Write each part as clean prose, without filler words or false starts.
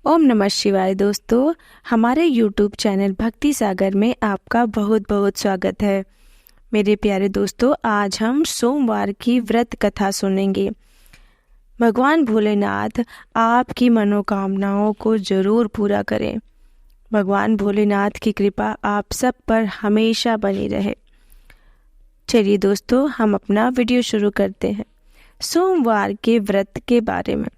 ओम नमः शिवाय। दोस्तों, हमारे YouTube चैनल भक्ति सागर में आपका बहुत बहुत स्वागत है। मेरे प्यारे दोस्तों, आज हम सोमवार की व्रत कथा सुनेंगे। भगवान भोलेनाथ आपकी मनोकामनाओं को जरूर पूरा करें। भगवान भोलेनाथ की कृपा आप सब पर हमेशा बनी रहे। चलिए दोस्तों, हम अपना वीडियो शुरू करते हैं। सोमवार के व्रत के बारे में।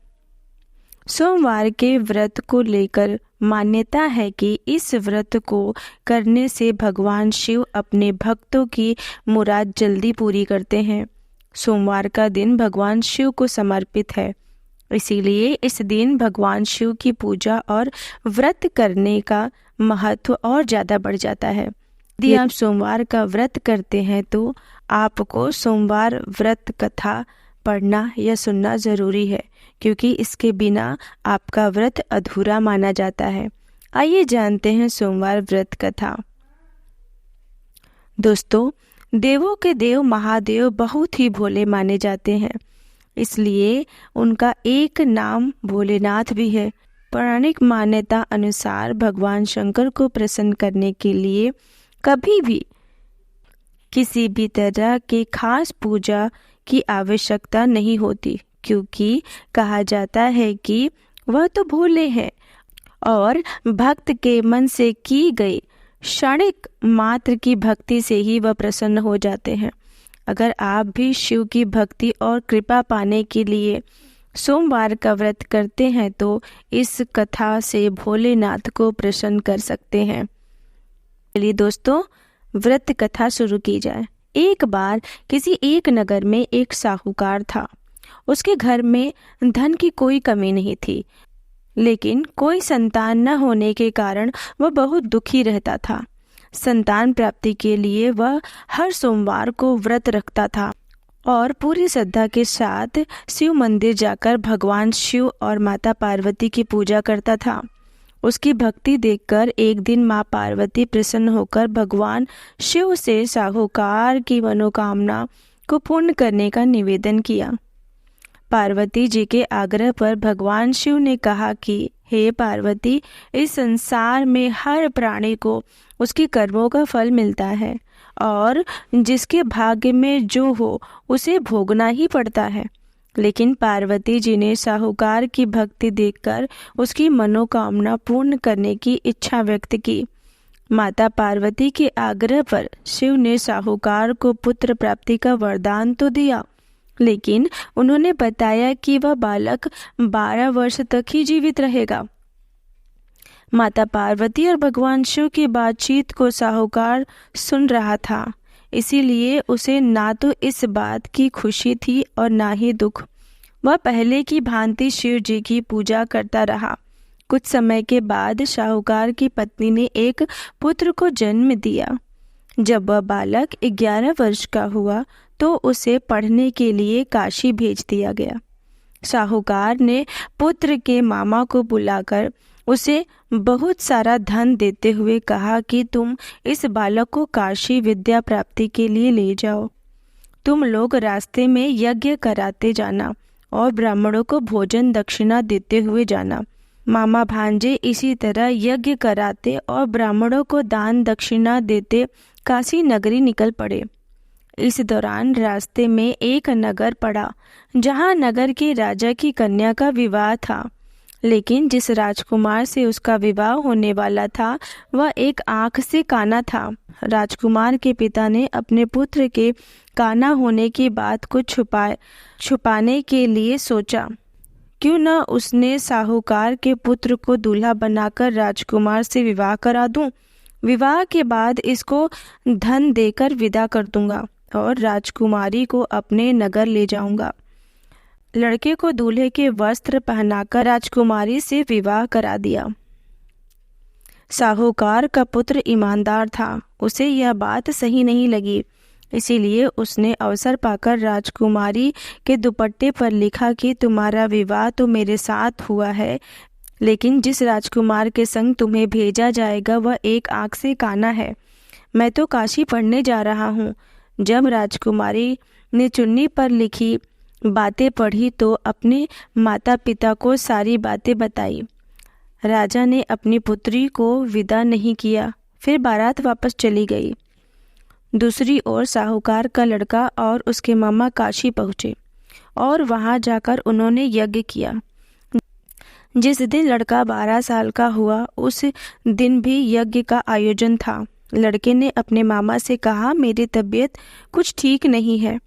सोमवार के व्रत को लेकर मान्यता है कि इस व्रत को करने से भगवान शिव अपने भक्तों की मुराद जल्दी पूरी करते हैं। सोमवार का दिन भगवान शिव को समर्पित है, इसीलिए इस दिन भगवान शिव की पूजा और व्रत करने का महत्व और ज़्यादा बढ़ जाता है। यदि आप सोमवार का व्रत करते हैं तो आपको सोमवार व्रत कथा पढ़ना या सुनना ज़रूरी है, क्योंकि इसके बिना आपका व्रत अधूरा माना जाता है। आइए जानते हैं सोमवार व्रत कथा। दोस्तों, देवों के देव महादेव बहुत ही भोले माने जाते हैं, इसलिए उनका एक नाम भोलेनाथ भी है। पौराणिक मान्यता अनुसार भगवान शंकर को प्रसन्न करने के लिए कभी भी किसी भी तरह के खास पूजा की आवश्यकता नहीं होती, क्योंकि कहा जाता है कि वह तो भोले हैं और भक्त के मन से की गई क्षणिक मात्र की भक्ति से ही वह प्रसन्न हो जाते हैं। अगर आप भी शिव की भक्ति और कृपा पाने के लिए सोमवार का व्रत करते हैं तो इस कथा से भोलेनाथ को प्रसन्न कर सकते हैं। चलिए दोस्तों, व्रत कथा शुरू की जाए। एक बार किसी एक नगर में एक साहूकार था। उसके घर में धन की कोई कमी नहीं थी, लेकिन कोई संतान न होने के कारण वह बहुत दुखी रहता था। संतान प्राप्ति के लिए वह हर सोमवार को व्रत रखता था और पूरी श्रद्धा के साथ शिव मंदिर जाकर भगवान शिव और माता पार्वती की पूजा करता था। उसकी भक्ति देखकर एक दिन माँ पार्वती प्रसन्न होकर भगवान शिव से साहूकार की मनोकामना को पूर्ण करने का निवेदन किया। पार्वती जी के आग्रह पर भगवान शिव ने कहा कि हे पार्वती, इस संसार में हर प्राणी को उसकी कर्मों का फल मिलता है और जिसके भाग्य में जो हो उसे भोगना ही पड़ता है। लेकिन पार्वती जी ने साहूकार की भक्ति देखकर उसकी मनोकामना पूर्ण करने की इच्छा व्यक्त की। माता पार्वती के आग्रह पर शिव ने साहूकार को पुत्र प्राप्ति का वरदान तो दिया, लेकिन उन्होंने बताया कि वह बालक 12 वर्ष तक ही जीवित रहेगा। माता पार्वती और भगवान शिव की बातचीत को साहूकार सुन रहा था, इसीलिए उसे ना तो इस बात की खुशी थी और ना ही दुख। वह पहले की भांति शिव जी की पूजा करता रहा। कुछ समय के बाद साहूकार की पत्नी ने एक पुत्र को जन्म दिया। जब वह बालक 11 वर्ष का हुआ तो उसे पढ़ने के लिए काशी भेज दिया गया। साहूकार ने पुत्र के मामा को बुलाकर उसे बहुत सारा धन देते हुए कहा कि तुम इस बालक को काशी विद्या प्राप्ति के लिए ले जाओ। तुम लोग रास्ते में यज्ञ कराते जाना और ब्राह्मणों को भोजन दक्षिणा देते हुए जाना। मामा भांजे इसी तरह यज्ञ कराते और ब्राह्मणों को दान दक्षिणा देते काशी नगरी निकल पड़े। इस दौरान रास्ते में एक नगर पड़ा, जहां नगर के राजा की कन्या का विवाह था। लेकिन जिस राजकुमार से उसका विवाह होने वाला था वह एक आंख से काना था। राजकुमार के पिता ने अपने पुत्र के काना होने की बात को छुपाने के लिए सोचा, क्यों न उसने साहूकार के पुत्र को दूल्हा बनाकर राजकुमार से विवाह करा दूं। विवाह के बाद इसको धन देकर विदा कर दूंगा और राजकुमारी को अपने नगर ले जाऊंगा। लड़के को दूल्हे के वस्त्र पहनाकर राजकुमारी से विवाह करा दिया। साहूकार का पुत्र ईमानदार था, उसे यह बात सही नहीं लगी, इसीलिए उसने अवसर पाकर राजकुमारी के दुपट्टे पर लिखा कि तुम्हारा विवाह तो मेरे साथ हुआ है, लेकिन जिस राजकुमार के संग तुम्हें भेजा जाएगा वह एक आंख से काना है। मैं तो काशी पढ़ने जा रहा हूँ। जब राजकुमारी ने चुन्नी पर लिखी बातें पढ़ी तो अपने माता पिता को सारी बातें बताई। राजा ने अपनी पुत्री को विदा नहीं किया। फिर बारात वापस चली गई। दूसरी ओर साहूकार का लड़का और उसके मामा काशी पहुँचे और वहां जाकर उन्होंने यज्ञ किया। जिस दिन लड़का 12 साल का हुआ उस दिन भी यज्ञ का आयोजन था। लड़के ने अपने मामा से कहा, मेरी तबीयत कुछ ठीक नहीं है।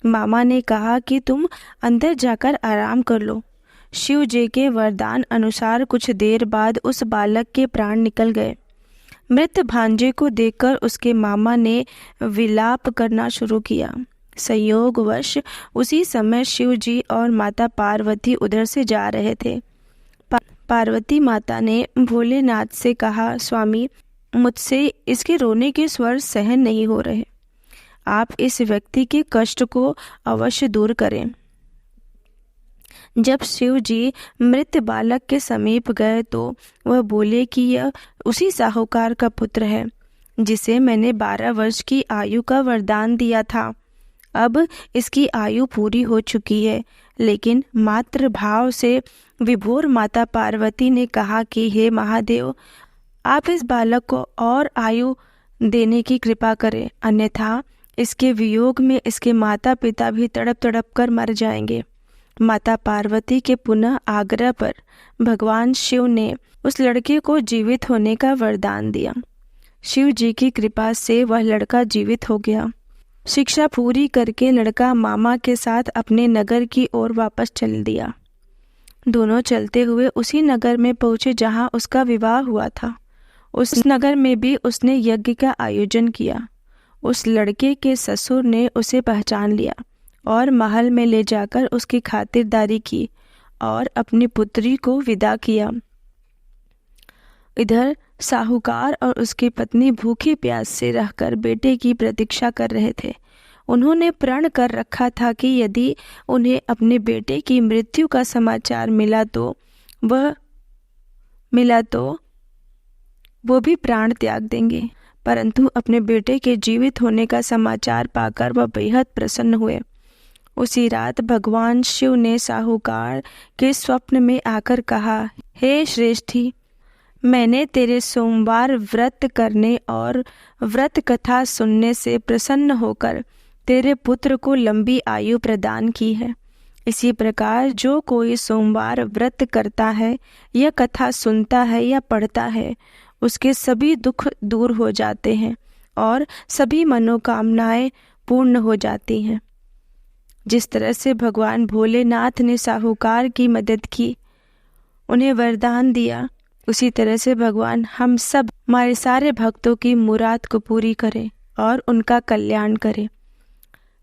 मामा ने कहा कि तुम अंदर जाकर आराम कर लो। शिव जी के वरदान अनुसार कुछ देर बाद उस बालक के प्राण निकल गए। मृत भांजे को देखकर उसके मामा ने विलाप करना शुरू किया। संयोगवश उसी समय शिव जी और माता पार्वती उधर से जा रहे थे। पार्वती माता ने भोलेनाथ से कहा, स्वामी, मुझसे इसके रोने के स्वर सहन नहीं हो रहे। आप इस व्यक्ति के कष्ट को अवश्य दूर करें। जब शिव जी मृत बालक के समीप गए तो वह बोले कि यह उसी साहूकार का पुत्र है जिसे मैंने 12 वर्ष की आयु का वरदान दिया था। अब इसकी आयु पूरी हो चुकी है। लेकिन मातृ भाव से विभोर माता पार्वती ने कहा कि हे महादेव, आप इस बालक को और आयु देने की कृपा करें, अन्यथा इसके वियोग में इसके माता पिता भी तड़प तड़प कर मर जाएंगे। माता पार्वती के पुनः आग्रह पर भगवान शिव ने उस लड़के को जीवित होने का वरदान दिया। शिव जी की कृपा से वह लड़का जीवित हो गया। शिक्षा पूरी करके लड़का मामा के साथ अपने नगर की ओर वापस चल दिया। दोनों चलते हुए उसी नगर में पहुंचे जहां उसका विवाह हुआ था। उस नगर में भी उसने यज्ञ का आयोजन किया। उस लड़के के ससुर ने उसे पहचान लिया और महल में ले जाकर उसकी खातिरदारी की और अपनी पुत्री को विदा किया। इधर साहूकार और उसकी पत्नी भूखी प्यास से रहकर बेटे की प्रतीक्षा कर रहे थे। उन्होंने प्रण कर रखा था कि यदि उन्हें अपने बेटे की मृत्यु का समाचार मिला तो वो भी प्राण त्याग देंगे। परंतु अपने बेटे के जीवित होने का समाचार पाकर वह बेहद प्रसन्न हुए। उसी रात भगवान शिव ने साहूकार के स्वप्न में आकर कहा, हे श्रेष्ठी, मैंने तेरे सोमवार व्रत करने और व्रत कथा सुनने से प्रसन्न होकर तेरे पुत्र को लंबी आयु प्रदान की है। इसी प्रकार जो कोई सोमवार व्रत करता है या कथा सुनता है या पढ़ता है, उसके सभी दुख दूर हो जाते हैं और सभी मनोकामनाएं पूर्ण हो जाती हैं। जिस तरह से भगवान भोलेनाथ ने साहूकार की मदद की, उन्हें वरदान दिया, उसी तरह से भगवान हम सब हमारे सारे भक्तों की मुराद को पूरी करें और उनका कल्याण करें।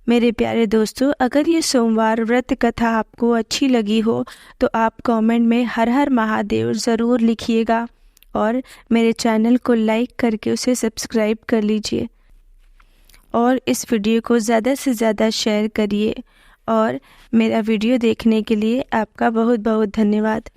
मेरे प्यारे दोस्तों, अगर ये सोमवार व्रत कथा आपको अच्छी लगी हो तो आप कमेंट में हर हर महादेव ज़रूर लिखिएगा और मेरे चैनल को लाइक करके उसे सब्सक्राइब कर लीजिए और इस वीडियो को ज़्यादा से ज़्यादा शेयर करिए। और मेरा वीडियो देखने के लिए आपका बहुत बहुत धन्यवाद।